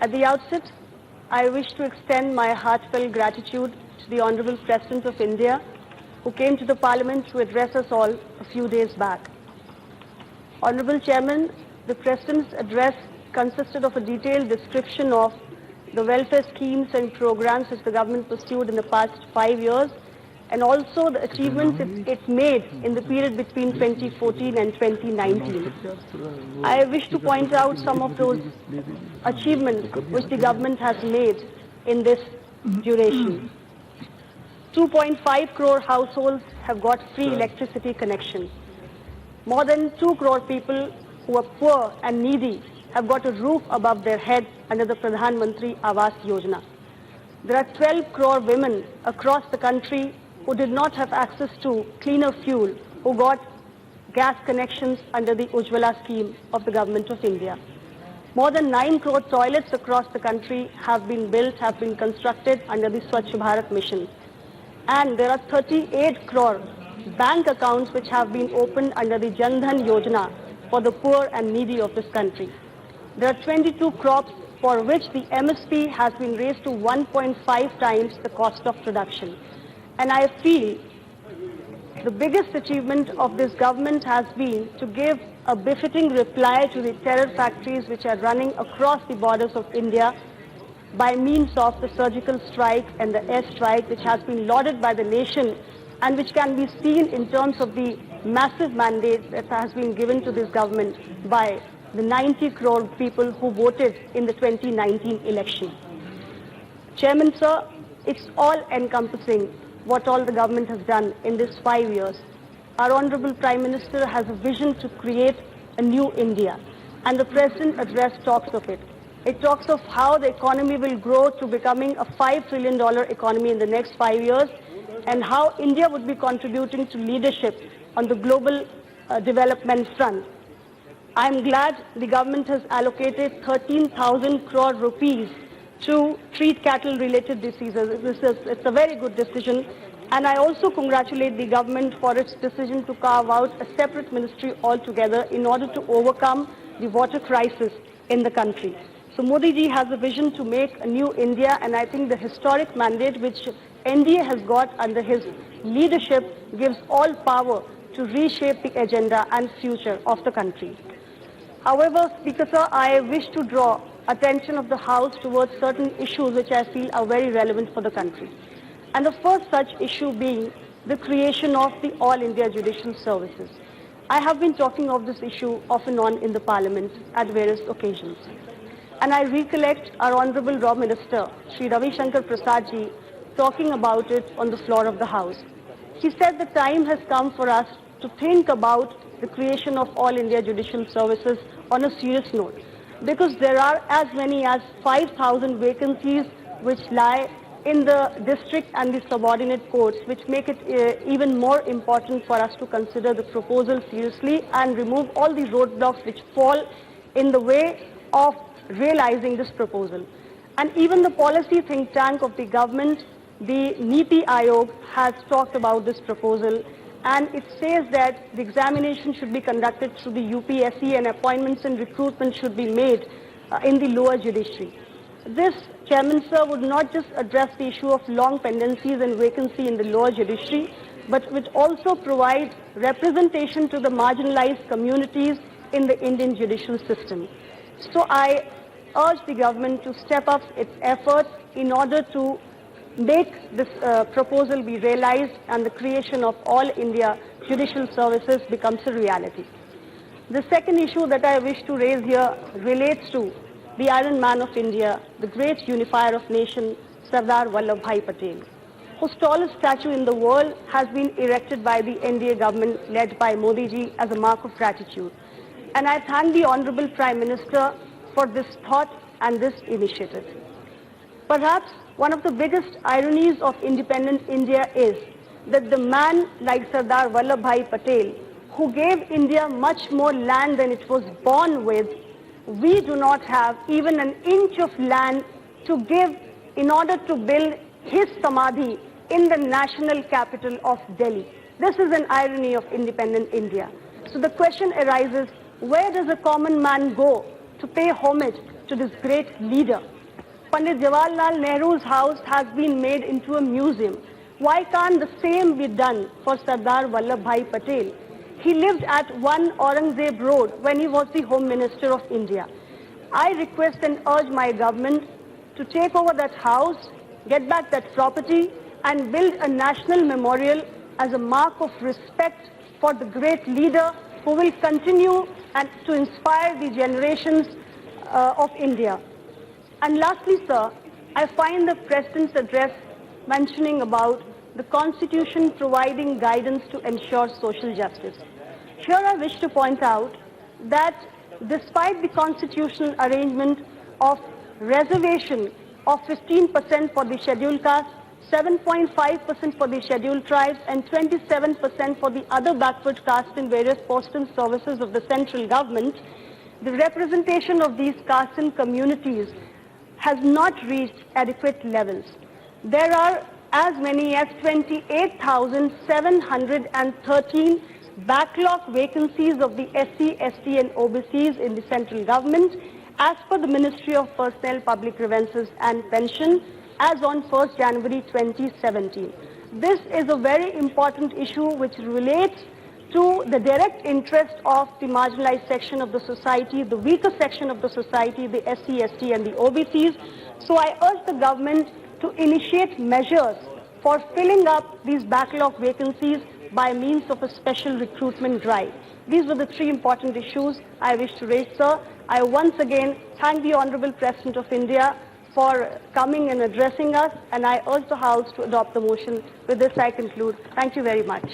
At the outset, I wish to extend my heartfelt gratitude to the Honorable President of India, who came to the Parliament to address us all a few days back. Honorable Chairman, the President's address consisted of a detailed description of the welfare schemes and programs which the government pursued in the past 5 years, and also the achievements it made in the period between 2014 and 2019. I wish to point out some of those achievements which the government has made in this duration. 2.5 crore households have got free electricity connection. More than 2 crore people who are poor and needy have got a roof above their head under the Pradhan Mantri Awas Yojana. There are 12 crore women across the country who did not have access to cleaner fuel, who got gas connections under the Ujjwala scheme of the Government of India. More than 9 crore toilets across the country have been built, have been constructed under the Swachh Bharat mission. And there are 38 crore bank accounts which have been opened under the Jan Dhan Yojana for the poor and needy of this country. There are 22 crops for which the MSP has been raised to 1.5 times the cost of production. And I feel the biggest achievement of this government has been to give a befitting reply to the terror factories which are running across the borders of India by means of the surgical strike and the air strike, which has been lauded by the nation and which can be seen in terms of the massive mandate that has been given to this government by the 90 crore people who voted in the 2019 election. Chairman, sir, it's all encompassing what all the government has done in these 5 years. Our Honorable Prime Minister has a vision to create a new India, and the President address talks of it. It talks of how the economy will grow to becoming a $5 trillion economy in the next 5 years, and how India would be contributing to leadership on the global development front. I'm glad the government has allocated 13,000 crore rupees to treat cattle-related diseases. It's a very good decision, and I also congratulate the government for its decision to carve out a separate ministry altogether in order to overcome the water crisis in the country. So Modi ji has a vision to make a new India, and I think the historic mandate which NDA has got under his leadership gives all power to reshape the agenda and future of the country. However, Speaker sir, I wish to draw attention of the House towards certain issues which I feel are very relevant for the country. And the first such issue being the creation of the All India Judicial Services. I have been talking of this issue off and on in the Parliament at various occasions. And I recollect our Honorable Raw Minister, Shri Ravi Shankar Prasad ji, talking about it on the floor of the House. He said the time has come for us to think about the creation of All India Judicial Services on a serious note, because there are as many as 5,000 vacancies which lie in the district and the subordinate courts, which make it even more important for us to consider the proposal seriously and remove all the roadblocks which fall in the way of realizing this proposal. And even the policy think tank of the government, the Niti Aayog, has talked about this proposal, and it says that the examination should be conducted through the UPSC and appointments and recruitment should be made in the lower judiciary. This, Chairman sir, would not just address the issue of long pendencies and vacancy in the lower judiciary, but would also provide representation to the marginalized communities in the Indian judicial system. So I urge the government to step up its efforts in order to make this proposal be realized and the creation of All India Judicial Services becomes a reality. The second issue that I wish to raise here relates to the Iron Man of India, the great unifier of nation, Sardar Patel, whose tallest statue in the world has been erected by the NDA government led by Modi ji as a mark of gratitude. And I thank the Honorable Prime Minister for this thought and this initiative. Perhaps one of the biggest ironies of independent India is that the man like Sardar Patel, who gave India much more land than it was born with, we do not have even an inch of land to give in order to build his samadhi in the national capital of Delhi. This is an irony of independent India. So the question arises, where does a common man go to pay homage to this great leader. Pandit Jawaharlal Nehru's house has been made into a museum. Why can't the same be done for Sardar Vallabhbhai Patel? He lived at 1 Aurangzeb Road when he was the Home Minister of India. I request and urge my government to take over that house, get back that property, and build a national memorial as a mark of respect for the great leader who will continue and to inspire the generations of India. And lastly, sir, I find the President's address mentioning about the Constitution providing guidance to ensure social justice. Here I wish to point out that despite the constitutional arrangement of reservation of 15% for the scheduled caste, 7.5% for the scheduled tribes, and 27% for the other backward castes in various posts and services of the central government, the representation of these castes and communities has not reached adequate levels. There are as many as 28,713 backlog vacancies of the SC, ST and OBCs in the central government as per the Ministry of Personnel, Public Grievances and Pension as on 1st January 2017. This is a very important issue which relates to the direct interest of the marginalized section of the society, the weaker section of the society, the SC, ST and the OBCs. So I urge the government to initiate measures for filling up these backlog vacancies by means of a special recruitment drive. These were the three important issues I wish to raise, sir. I once again thank the Honorable President of India for coming and addressing us, and I urge the House to adopt the motion. With this, I conclude. Thank you very much.